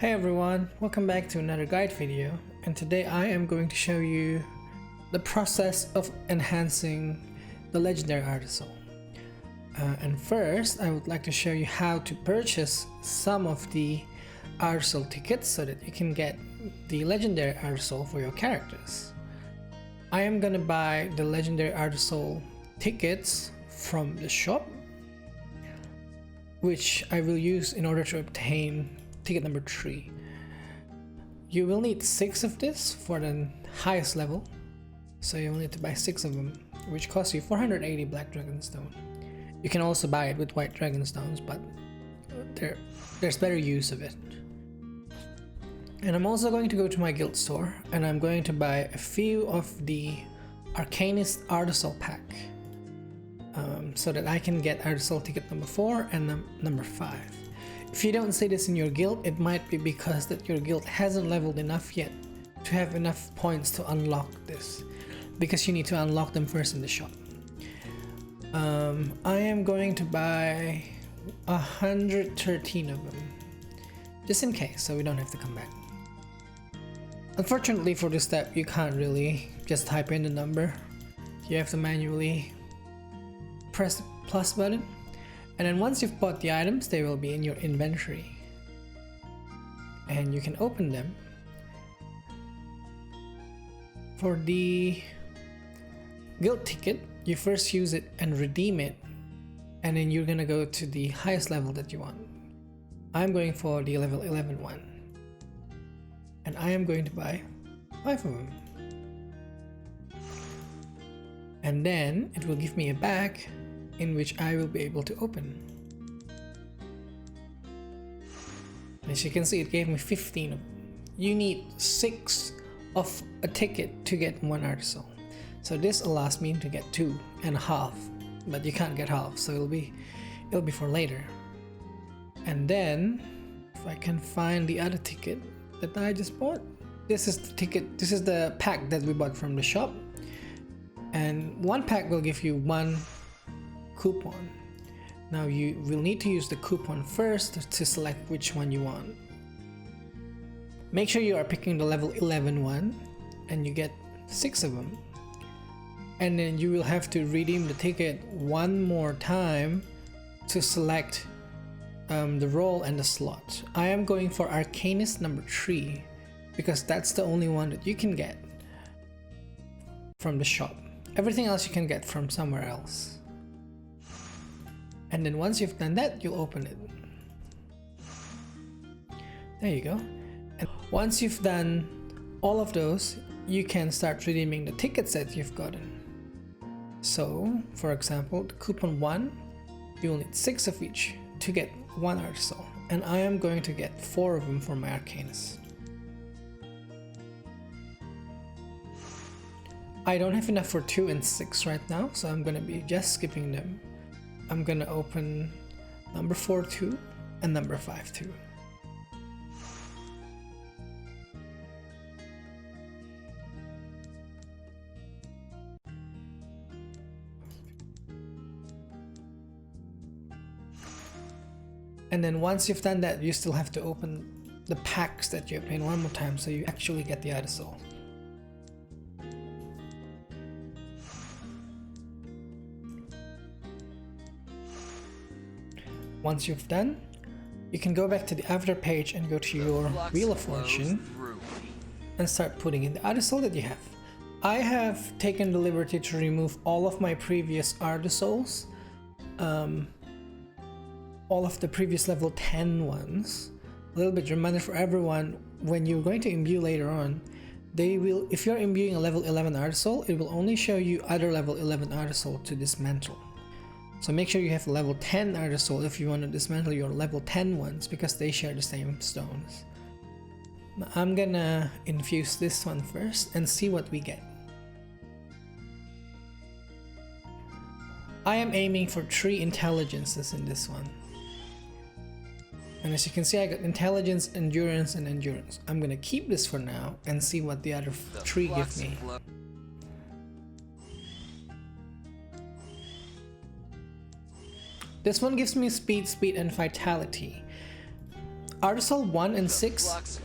Hey everyone, welcome back to another guide video, and today I am going to show you the process of enhancing the legendary Artisoul. And first I would like to show you how to purchase some of the Artisoul tickets so that you can get the legendary Artisoul for your characters. I am gonna buy the legendary Artisoul tickets from the shop, which I will use in order to obtain ticket number 3. You will need 6 of this for the highest level, so you will need to buy 6 of them, which costs you 480 black dragonstone. You can also buy it with white dragonstones, but there's better use of it. And I'm also going to go to my guild store and I'm going to buy a few of the Arcanist Artisoul pack, so that I can get Artisoul ticket number 4 and number 5. If you don't see this in your guild, it might be because that your guild hasn't leveled enough yet to have enough points to unlock this, because you need to unlock them first in the shop. I am going to buy 113 of them, just in case, so we don't have to come back. Unfortunately for this step, you can't really just type in the number. You have to manually press the plus button. And then once you've bought the items, they will be in your inventory and you can open them. For the guild ticket, you first use it and redeem it, and then you're gonna go to the highest level that you want. I'm going for the level 11 one, and I am going to buy 5 of them. And then it will give me a bag in which I will be able to open. As you can see, it gave me 15 of them. You need 6 of a ticket to get 1 Artisoul. So this allows me to get 2.5, but you can't get half, so it'll be for later. And then if I can find the other ticket that I just bought, this is the ticket, this is the pack that we bought from the shop, and 1 pack will give you 1 coupon. Now you will need to use the coupon first to select which one you want. Make sure you are picking the level 11 one and you get 6 of them, and then you will have to redeem the ticket 1 more time to select the role and the slot. I am going for Arcanist number 3 because that's the only one that you can get from the shop. Everything else you can get from somewhere else. And then once you've done that, you'll open it. There you go. And once you've done all of those, you can start redeeming the tickets that you've gotten. So, for example, the coupon 1, you will need 6 of each to get 1 Artisoul. And I am going to get 4 of them for my Arcanist. I don't have enough for 2 and 6 right now, so I'm gonna be just skipping them. I'm gonna open number 4 2 and number 5 2. And then once you've done that, you still have to open the packs that you obtain 1 more time so you actually get the Artisoul. Once you've done, you can go back to the after page and go to your Wheel of Fortune and start putting in the Artisoul that you have. I have taken the liberty to remove all of my previous Artisouls, all of the previous level 10 ones. A little bit reminder for everyone, when you're going to imbue later on, they will, if you're imbuing a level 11 Artisoul, it will only show you other level 11 Artisoul to dismantle. So make sure you have level 10 Artisoul if you want to dismantle your level 10 ones, because they share the same stones. Now I'm gonna infuse this one first and see what we get. I am aiming for 3 intelligences in this one. And as you can see, I got intelligence, endurance, and endurance. I'm gonna keep this for now and see what the other 3 give me. This one gives me speed, and vitality. Artisoul 1 and 6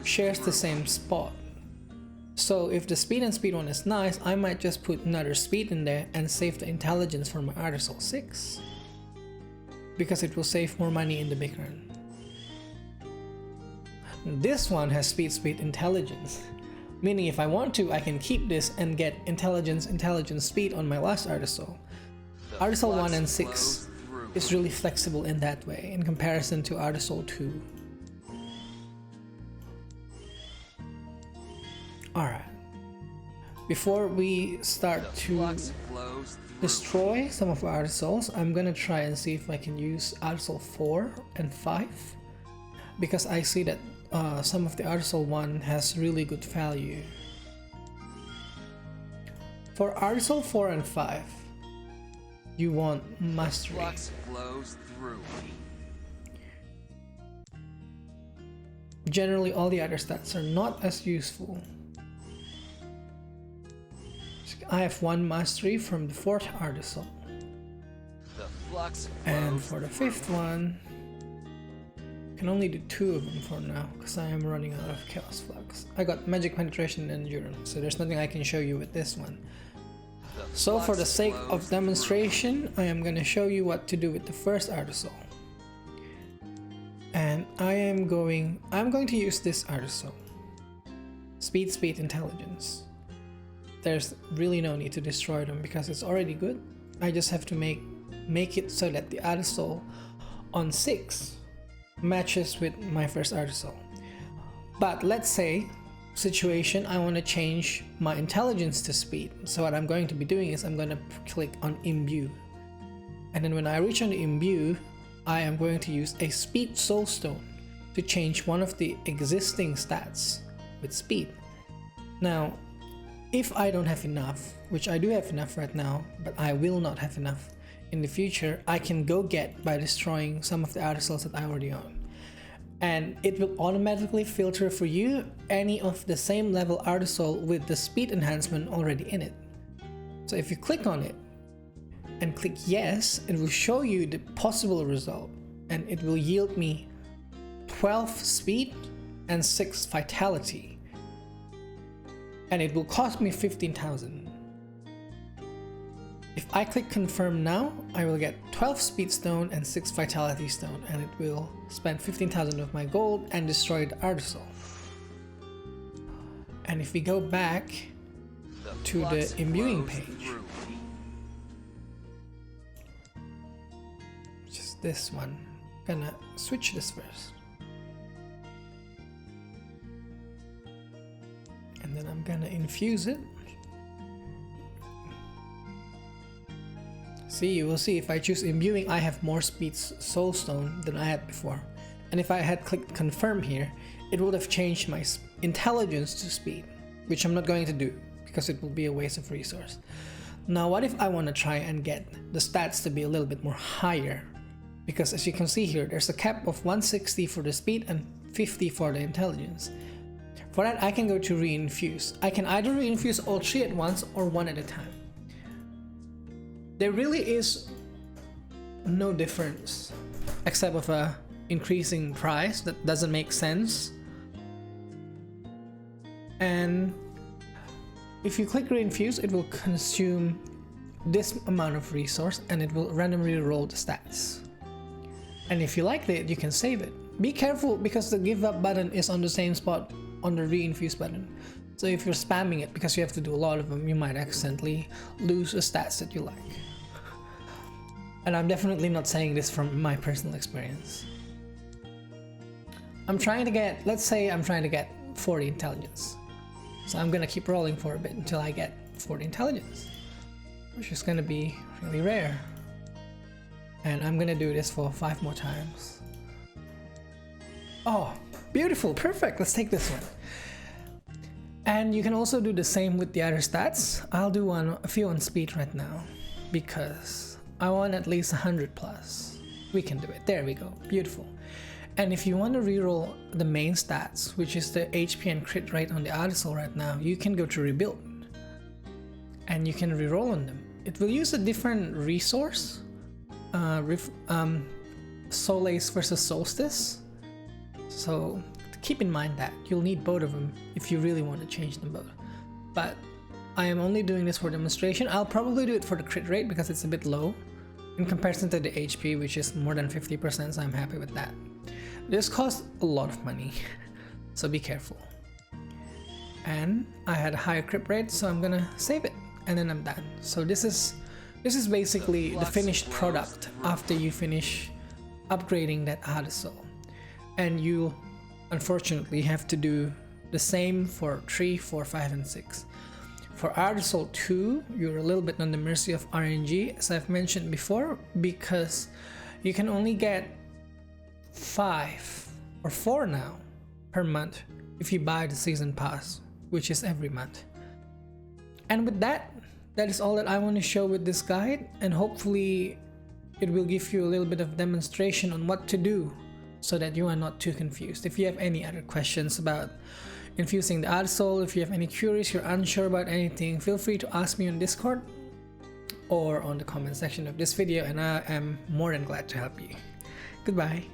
shares the same spot. So if the speed and speed 1 is nice, I might just put another speed in there and save the intelligence for my Artisoul 6. Because it will save more money in the big run. This one has speed, speed, intelligence. Meaning if I want to, I can keep this and get intelligence, intelligence, speed on my last Artisoul. Artisoul 1 and 6 is really flexible in that way in comparison to Artisoul 2. Alright. Before we start to destroy some of our Artisouls, I'm gonna try and see if I can use Artisoul 4 and 5. Because I see that some of the Artisoul 1 has really good value. For Artisoul 4 and 5, you want Mastery. Generally, all the other stats are not as useful. I have 1 Mastery from the 4th Artisoul. And for the 5th one, I can only do 2 of them for now, because I am running out of Chaos Flux. I got Magic Penetration and Endurance, so there's nothing I can show you with this one. So for the sake of demonstration, I am going to show you what to do with the first Artisoul. And I'm going to use this Artisoul. Speed, speed, intelligence. There's really no need to destroy them because it's already good. I just have to make it so that the Artisoul on 6 matches with my first Artisoul. But let's say situation, I want to change my intelligence to speed. So what I'm going to be doing is I'm going to click on Imbue. And then when I reach on the Imbue, I am going to use a Speed Soulstone to change one of the existing stats with speed. Now, if I don't have enough, which I do have enough right now, but I will not have enough in the future, I can go get by destroying some of the Artisouls that I already own. And it will automatically filter for you any of the same level Artisoul with the speed enhancement already in it. So if you click on it and click yes, it will show you the possible result, and it will yield me 12 speed and 6 vitality. And it will cost me 15,000. If I click confirm now, I will get 12 speed stone and 6 vitality stone, and it will spend 15,000 of my gold and destroy the Artisoul. And if we go back to the imbuing page, which is this one, I'm gonna switch this first. And then I'm gonna infuse it. See, you will see if I choose imbuing, I have more speed soulstone than I had before. And if I had clicked confirm here, it would have changed my intelligence to speed, which I'm not going to do because it will be a waste of resource. Now, what if I want to try and get the stats to be a little bit more higher? Because as you can see here, there's a cap of 160 for the speed and 50 for the intelligence. For that, I can go to reinfuse. I can either reinfuse all 3 at once or 1 at a time. There really is no difference except of a increasing price that doesn't make sense. And if you click reinfuse, it will consume this amount of resource and it will randomly roll the stats. And if you like it, you can save it. Be careful because the give up button is on the same spot on the reinfuse button. So if you're spamming it because you have to do a lot of them, you might accidentally lose the stats that you like. And I'm definitely not saying this from my personal experience. I'm trying to get, let's say I'm trying to get 40 intelligence. So I'm gonna keep rolling for a bit until I get 40 intelligence, which is gonna be really rare. And I'm gonna do this for 5 more times. Oh, beautiful, perfect, let's take this one. And you can also do the same with the other stats. I'll do a few on speed right now because I want at least 100 plus. We can do it, there we go, beautiful. And if you want to reroll the main stats, which is the HP and crit rate on the Artisoul right now, you can go to rebuild and you can reroll on them. It will use a different resource, Soleil's versus Solstice. So keep in mind that you'll need both of them if you really want to change them both. But I am only doing this for demonstration. I'll probably do it for the crit rate because it's a bit low in comparison to the HP, which is more than 50%, so I'm happy with that. This costs a lot of money, so be careful. And I had a higher crit rate, so I'm gonna save it and then I'm done. So this is basically the finished product after you finish upgrading that Artisoul. And you unfortunately have to do the same for 3, 4, 5, and 6. For Artisoul 2, you're a little bit on the mercy of RNG, as I've mentioned before, because you can only get 5 or 4 now per month if you buy the season pass, which is every month. And with that is all that I want to show with this guide, and hopefully it will give you a little bit of demonstration on what to do so that you are not too confused. If you have any other questions about infusing the Artisoul, if you have any queries, you're unsure about anything, feel free to ask me on Discord or on the comment section of this video, and I am more than glad to help you. Goodbye.